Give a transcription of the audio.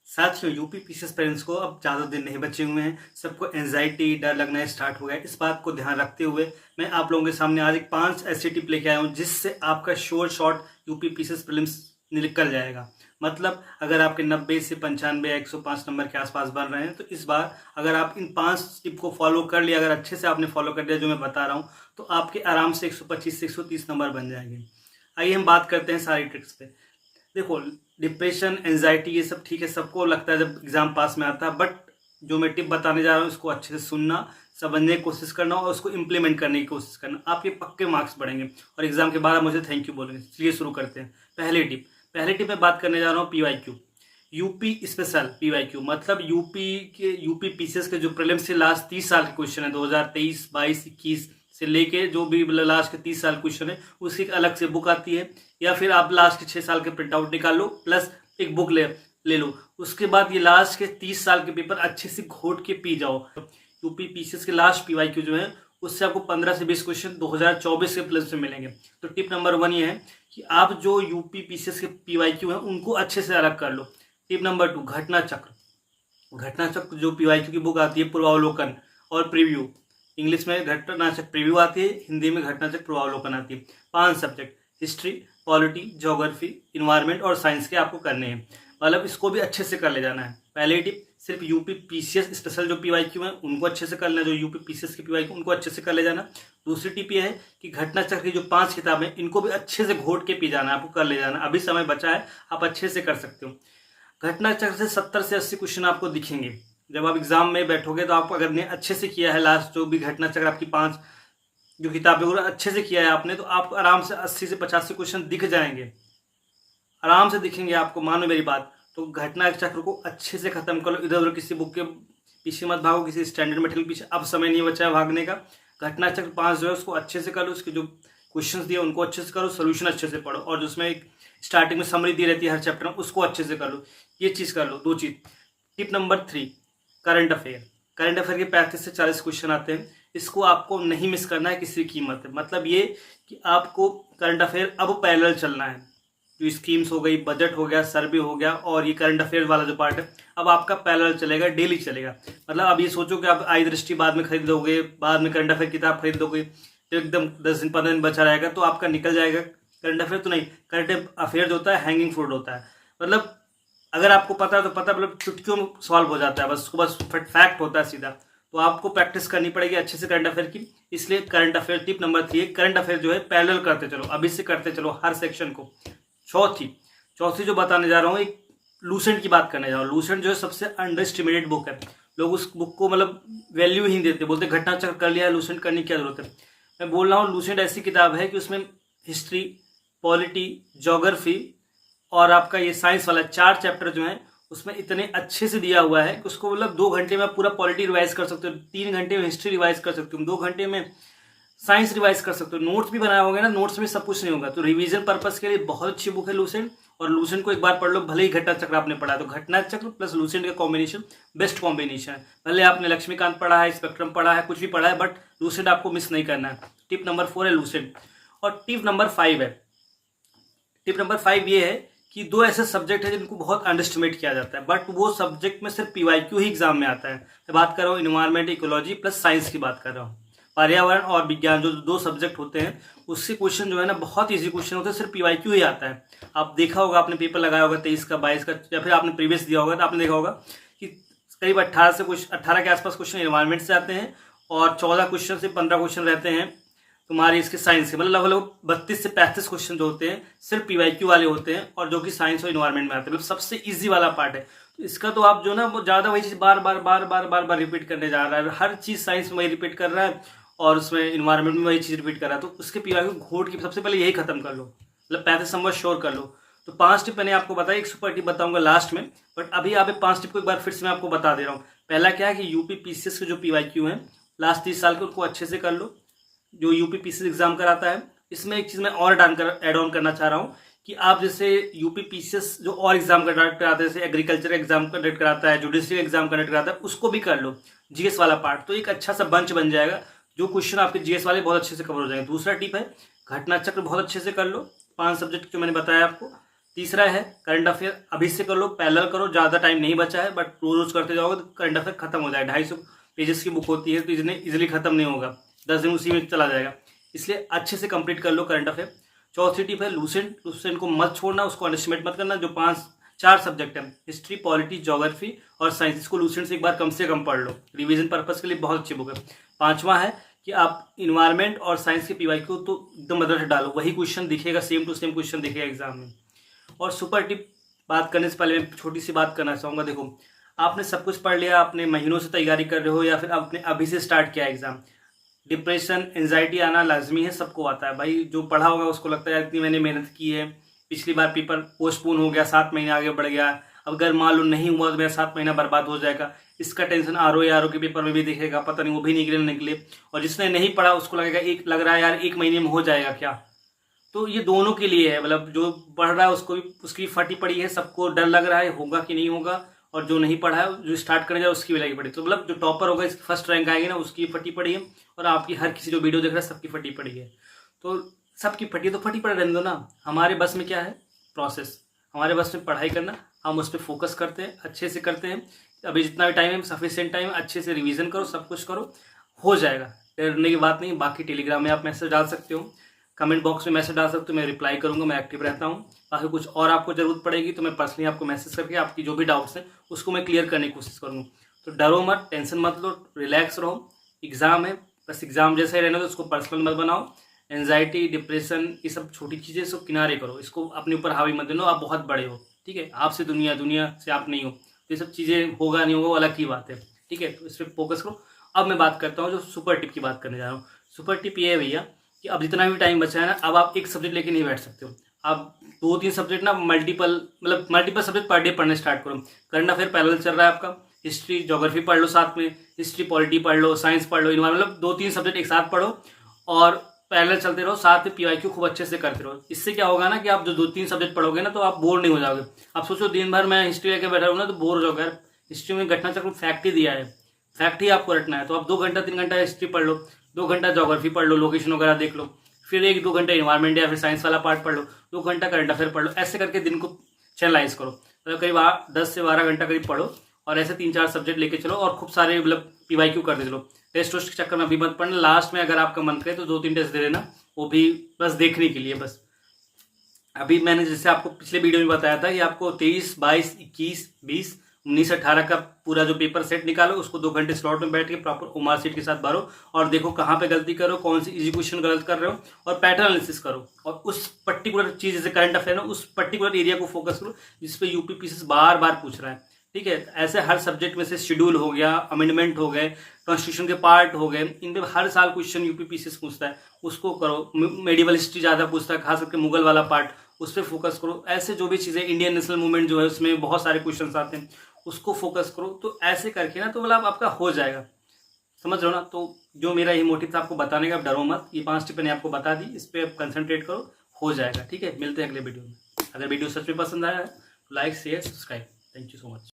साथियों, UP PCS parents को अब ज़्यादा दिन नहीं बचे हुए हैं। सबको एंजाइटी, डर लगना स्टार्ट हो गया है। इस बात को ध्यान रखते हुए मैं आप लोगों के सामने आज एक 5 ऐसे टिप लेके आया हूँ जिससे आपका sure shot UP PCS prelims निकल जाएगा। मतलब अगर आपके 90 से 95 या 105 नंबर के आसपास बन रहे हैं तो इस बार अगर आप इन 5 टिप को फॉलो कर लिया, अगर अच्छे से आपने फॉलो कर लिया जो मैं बता रहा हूँ, तो आपके आराम से 125 से 130 नंबर बन जाएंगे। आइए हम बात करते हैं सारी ट्रिक्स पे। देखो, डिप्रेशन, एंजाइटी ये सब ठीक है, सबको लगता है जब एग्जाम पास में आता है, बट जो मैं टिप बताने जा रहा हूँ इसको अच्छे से सुनना, समझने की कोशिश करना और उसको इम्प्लीमेंट करने की कोशिश करना। आपके पक्के मार्क्स बढ़ेंगे और एग्जाम के बाद आप मुझे थैंक यू बोलेंगे। चलिए शुरू करते हैं। पहली टिप में बात करने जा रहा हूँ पीवाईक्यू, यूपी स्पेशल पीवाईक्यू। मतलब यूपी पीसीएस के जो प्रीलिम्स से लास्ट 30 साल के क्वेश्चन है, 2023, 22, 21 से लेके जो भी लास्ट के 30 साल क्वेश्चन है उसकी एक अलग से बुक आती है, या फिर आप लास्ट के 6 साल के प्रिंट आउट निकाल लो प्लस एक बुक ले लो। उसके बाद ये लास्ट के 30 साल के पेपर अच्छे से घोट के पी जाओ। यूपी पीसीएस के लास्ट पीवाईक्यू जो है उससे आपको 15 से 20 क्वेश्चन 2024 के प्लस में मिलेंगे। तो टिप नंबर 1 ये है कि आप जो यूपी पीसीएस के पीवाईक्यू हैं उनको अच्छे से अलग कर लो। टिप नंबर 2, घटना चक्र जो पीवाईक्यू की बुक आती है, पूर्वावलोकन और प्रीव्यू। इंग्लिश में घटना चक्र प्रीव्यू आती है, हिंदी में घटना चक्र पूर्वावलोकन आती है। 5 subject, history, polity, geography, environment और साइंस के आपको करने हैं। मतलब इसको भी अच्छे से कर ले जाना है। पहली टिप, सिर्फ यूपी पीसीएस स्पेशल जो पीवाईक्यू है उनको अच्छे से कर लेना, जो यूपी पीसीएस के पीवाईक्यू उनको अच्छे से कर ले जाना। दूसरी टिप ये है कि घटना चक्र की जो 5 किताबें हैं इनको भी अच्छे से घोट के पी जाना, आपको कर ले जाना। अभी समय बचा है, आप अच्छे से कर सकते हो। घटना चक्र से 70 से 80 क्वेश्चन आपको दिखेंगे जब आप एग्जाम में बैठोगे। तो आप अगर ने अच्छे से किया है लास्ट जो भी घटना चक्र आपकी 5 जो किताबें अच्छे से किया है आपने, तो आप आराम से 80 से 85 क्वेश्चन दिख जाएंगे, आराम से दिखेंगे आपको, मानो मेरी बात। तो घटना चक्र को अच्छे से खत्म कर लो। इधर उधर किसी बुक के पीछे मत भागो, किसी स्टैंडर्ड मटेरियल पीछे, अब समय नहीं बचा है भागने का। घटना चक्र 5 जो है उसको अच्छे से कर लो, उसके जो क्वेश्चंस दिए उनको अच्छे से करो, सोल्यूशन अच्छे से पढ़ो, और जिसमें एक स्टार्टिंग में समरी दी रहती है हर चैप्टर में उसको अच्छे से कर लो। ये चीज़ कर लो, 2 चीज़। टिप नंबर 3, करंट अफेयर के 35 से 40 क्वेश्चन आते हैं, इसको आपको नहीं मिस करना है किसी कीमत पे। मतलब ये कि आपको करंट अफेयर अब पैरेलल चलना है। जो स्कीम्स हो गई, बजट हो गया, सर्वे हो गया और ये करंट अफेयर वाला जो पार्ट है अब आपका पैरेलल चलेगा, डेली चलेगा। मतलब अब ये सोचो कि आप आई दृष्टि बाद में खरीद लोगे, बाद में करंट अफेयर किताब खरीद लोगे, तो एकदम 10 दिन 15 दिन बचा रहेगा तो आपका निकल जाएगा। करंट अफेयर तो नहीं, करंट अफेयर जो होता है हैंगिंग फ्रूट होता है। मतलब अगर आपको पता है तो पता, मतलब चुटकियों में सॉल्व हो जाता है, बस फैक्ट होता है सीधा। तो आपको प्रैक्टिस करनी पड़ेगी अच्छे से करंट अफेयर की। इसलिए current affair tip number 3, current affair जो है पैरेलल करते चलो, अभी से करते चलो हर सेक्शन को। चौथी जो बताने जा रहा हूँ, एक लूसेंट की बात करने जा रहा हूँ। लूसेंट जो है सबसे अंडर एस्टिमेटेड बुक है। लोग उस बुक को मतलब वैल्यू ही नहीं देते, बोलते घटना चक्र कर लिया, लूसेंट करने की क्या जरूरत है। मैं बोल रहा हूँ लूसेंट ऐसी किताब है कि उसमें हिस्ट्री, पॉलिटी, ज्योग्राफी और आपका ये साइंस वाला 4 चैप्टर जो है उसमें इतने अच्छे से दिया हुआ है कि उसको मतलब 2 घंटे में पूरा पॉलिटी रिवाइज कर सकते हो, 3 घंटे में हिस्ट्री रिवाइज कर सकते हो, 2 घंटे में साइंस रिवाइज कर सकते हो। नोट्स भी बनाए होंगे ना, नोट्स में सब कुछ नहीं होगा। तो रिवीजन पर्पस के लिए बहुत अच्छी बुक है लूसेंट, और लूसेंट को एक बार पढ़ लो, भले ही घटना चक्र आपने पढ़ा तो घटना चक्र प्लस लूसेंट का कॉम्बिनेशन बेस्ट कॉम्बिनेशन है। भले आपने लक्ष्मीकांत पढ़ा है, स्पेक्ट्रम पढ़ा है, कुछ भी पढ़ा है, बट लूसेंट आपको मिस नहीं करना है। टिप नंबर 4 है लूसेंट। और टिप नंबर 5 है, टिप नंबर 5 ये है कि 2 ऐसे सब्जेक्ट है जिनको बहुत अंडरस्टिमेट किया जाता है, बट वो सब्जेक्ट में सिर्फ पीवाईक्यू ही एग्जाम में आता है। मैं बात कर रहा हूँ इन्वायरमेंट, इकोलॉजी प्लस साइंस की बात कर रहा हूँ। पर्यावरण और विज्ञान जो 2 सब्जेक्ट होते हैं उसके क्वेश्चन जो है ना बहुत इजी क्वेश्चन होते हैं, सिर्फ पीवाईक्यू ही आता है। आप देखा होगा, आपने पेपर लगाया होगा 23 का, 22 का, या फिर आपने प्रीवियस दिया होगा तो आपने देखा होगा कि करीब 18 के आसपास क्वेश्चन इन्वायरमेंट से आते हैं और 14 क्वेश्चन से 15 क्वेश्चन रहते हैं तुम्हारे इसके साइंस के। मतलब लगभग 32 से 35 क्वेश्चन जो होते हैं सिर्फ पीवाईक्यू वाले होते हैं, और जो कि साइंस और इन्वायरमेंट में आते हैं। मतलब सबसे इजी वाला पार्ट है। तो इसका तो आप जो ना वो ज़्यादा वही चीज़ बार बार रिपीट करने जा रहा है। हर चीज़ साइंस में वही रिपीट कर रहा है और उसमें इन्वायरमेंट में वही चीज़ रिपीट कर रहा है। तो उसके पीवाईक्यू घोट की सबसे पहले यही खत्म कर लो, मतलब 35 नंबर श्योर कर लो। तो 5 टिप मैंने आपको बताया, एक सुपर टिप बताऊंगा लास्ट में, बट अभी आप 5 टिप को एक बार फिर से मैं आपको बता दे रहा हूँ। पहला क्या है कि यूपी पीसीएस के जो पीवाईक्यू हैं लास्ट 30 साल के उनको अच्छे से कर लो, जो यूपी पीसीएस एग्जाम कराता है। इसमें एक चीज़ मैं और ऐड ऑन करना चाह रहा हूँ कि आप जैसे यूपी पीसीएस जो और एग्जाम कंडक्ट कराते हैं, जैसे एग्रीकल्चर एग्जाम कंडक्ट कराता है, जुडिशियल एग्जाम कंडक्ट कराता है, उसको भी कर लो, जीएस वाला पार्ट। तो एक अच्छा सा बंच बन जाएगा, जो क्वेश्चन आपके जीएस वाले बहुत अच्छे से कवर हो जाएंगे। दूसरा टिप है घटना चक्र बहुत अच्छे से कर लो, 5 सब्जेक्ट जो मैंने बताया आपको। तीसरा है करंट अफेयर, अभी से कर लो, पैरेलल करो, ज़्यादा टाइम नहीं बचा है, बट रोज रोज करते जाओगे तो करंट अफेयर खत्म हो जाएगा। 250 पेजेस की बुक होती है तो इजिली खत्म नहीं होगा, 10 दिन उसी में चला जाएगा, इसलिए अच्छे से कंप्लीट कर लो करंट अफेयर। चौथी टिप है लूसेंट को मत छोड़ना, उसको अंडरस्टिमेट मत करना। जो 4 सब्जेक्ट है, हिस्ट्री, पॉलिटी, ज्योग्राफी और साइंस, इसको लूसेंट से एक बार कम पढ़ लो, रिवीजन पर्पज के लिए बहुत अच्छी बुक है। 5वां है कि आप इन्वायरमेंट और साइंस के पीवाईक्यू तो एकदम बदल डालो, वही क्वेश्चन दिखेगा, सेम टू सेम क्वेश्चन दिखेगा एग्जाम में। और सुपर टिप बात करने से पहले मैं छोटी सी बात करना चाहूँगा। देखो, आपने सब कुछ पढ़ लिया, आपने महीनों से तैयारी कर रहे हो या फिर आपने अभी से स्टार्ट किया एग्जाम, डिप्रेशन, एंजाइटी आना लाजमी है, सबको आता है भाई। जो पढ़ा होगा उसको लगता है इतनी मैंने मेहनत की है, पिछली बार पेपर पोस्टपोन हो गया, 7 महीने आगे बढ़ गया, अब अगर मान लो नहीं हुआ तो मेरा 7 महीना बर्बाद हो जाएगा। इसका टेंशन आरओ के पेपर में भी दिखेगा, पता नहीं वो भी निकले। और जिसने नहीं पढ़ा उसको लगेगा लग रहा है यार 1 महीने में हो जाएगा क्या। तो ये दोनों के लिए है, मतलब जो पढ़ रहा है उसको भी उसकी फटी पड़ी है, सबको डर लग रहा है होगा कि नहीं होगा, और जो नहीं पढ़ा है जो स्टार्ट करने जाए उसकी भी लगी पड़ी। तो मतलब जो टॉपर होगा, इसकी फर्स्ट रैंक आएगी ना, उसकी फटी पड़ी है, और आपकी हर किसी जो वीडियो देख रहा है सबकी फटी पड़ी है। तो सबकी फटी तो फटी पड़ रहने दो ना, हमारे बस में क्या है, प्रोसेस, हमारे बस में पढ़ाई करना, हम उस पर फोकस करते हैं, अच्छे से करते हैं। अभी जितना भी टाइम है, सफिशिएंट टाइम, अच्छे से रिवीजन करो, सब कुछ करो, हो जाएगा, डरने की बात नहीं। बाकी टेलीग्राम में आप मैसेज डाल सकते हो, कमेंट बॉक्स में मैसेज डाल सकते हो, मैं रिप्लाई करूंगा, मैं एक्टिव रहता हूं। बाकी कुछ और आपको जरूरत पड़ेगी तो मैं पर्सनली आपको मैसेज करके आपकी जो भी डाउट्स हैं उसको मैं क्लियर करने की कोशिश करूँगा। तो डरो मत, टेंशन मत लो, रिलैक्स रहो, एग्जाम है, बस एग्जाम जैसा ही रहना, तो उसको पर्सनल मत बनाओ। एंजाइटी, डिप्रेशन, ये सब छोटी चीज़ें इसको किनारे करो, इसको अपने ऊपर हावी मत देना। आप बहुत बड़े हो, ठीक है, आपसे दुनिया, दुनिया से आप नहीं हो, तो ये सब चीज़ें होगा नहीं होगा वो अलग की बात है, ठीक है, तो इस पर फोकस करो। अब मैं बात करता हूँ जो सुपर टिप की बात करने जा रहा हूँ। सुपर टिप ये है भैया कि अब जितना भी टाइम बचा है ना, अब आप एक सब्जेक्ट लेके नहीं बैठ सकते हो, आप 2-3 सब्जेक्ट ना मल्टीपल सब्जेक्ट पर डे पढ़ने स्टार्ट करो। करंट अफेयर पैरेलल चल रहा है आपका, हिस्ट्री, ज्योग्राफी पढ़ लो साथ में, हिस्ट्री, पॉलिटी पढ़ लो, साइंस पढ़ लो, मतलब 2-3 सब्जेक्ट एक साथ पढ़ो और पैरेलल चलते रहो, साथ में पीवाईक्यू खूब अच्छे से करते रहो। इससे क्या होगा ना कि आप जो 2-3 सब्जेक्ट पढ़ोगे ना तो आप बोर नहीं हो जाओगे। आप सोचो दिन भर मैं हिस्ट्री लेके बैठा हूँ ना तो बोर हो जाओगे यार, हिस्ट्री में घटना चक्र फैक्ट ही दिया है, फैक्ट ही आपको रटना है, तो आप 2 घंटा 3 घंटा हिस्ट्री पढ़ लो, 2 घंटा ज्योग्राफी पढ़ लो, लोकेशन वगैरह देख लो, फिर 1-2 घंटे इन्वायरमेंट या फिर साइंस वाला पार्ट पढ़ लो, 2 घंटा करंट अफेयर पढ़ लो। ऐसे करके दिन को चैनलाइज करो, मतलब करीब 10 से 12 घंटा करीब पढ़ो, और ऐसे 3-4 सब्जेक्ट लेके चलो, और खूब सारे मतलब पीवाईक्यू करते चलो। टेस्ट के चक्कर में अभी मत पढ़ना, लास्ट में अगर आपका मन करे तो 2-3 टेस्ट दे देना, वो भी बस देखने के लिए। बस अभी मैंने जैसे आपको पिछले वीडियो में बताया था कि आपको 23, 22, 21, 20, 19, 18 का पूरा जो पेपर सेट निकालो, उसको 2 घंटे स्लॉट में बैठ के प्रॉपर ओमार सीट के साथ भरो, और देखो कहाँ पे गलती करो, कौन सी इजी क्वेश्चन गलत कर रहे हो, और पैटर्न एनालिसिस करो, और उस पर्टिकुलर चीज जैसे करंट अफेयर है उस पर्टिकुलर एरिया को फोकस करो जिसपे यूपी पीसीएस बार बार पूछ रहा है, ठीक है। ऐसे हर सब्जेक्ट में से शेड्यूल हो गया, अमेंडमेंट हो गए, कॉन्स्टिट्यूशन के पार्ट हो गए, इन पे हर साल क्वेश्चन यूपी पीसीएस पूछता है, उसको करो। मेडिवल हिस्ट्री ज्यादा पूछता है, खास करके मुगल वाला पार्ट, उस पर फोकस करो। ऐसे जो भी चीजें, इंडियन नेशनल मूवमेंट जो है उसमें बहुत सारे क्वेश्चन आते हैं, उसको फोकस करो। तो ऐसे करके ना तो मतलब आपका हो जाएगा, समझ रहे हो ना। तो जो मेरा ये मोटिव था आपको बताने का, आप डरो मत, ये 5 टिप मैंने आपको बता दी, इस पर कंसंट्रेट करो, हो जाएगा, ठीक है। मिलते हैं अगले वीडियो में। अगर वीडियो सच में पसंद आया है तो like, share, subscribe. Thank you so much.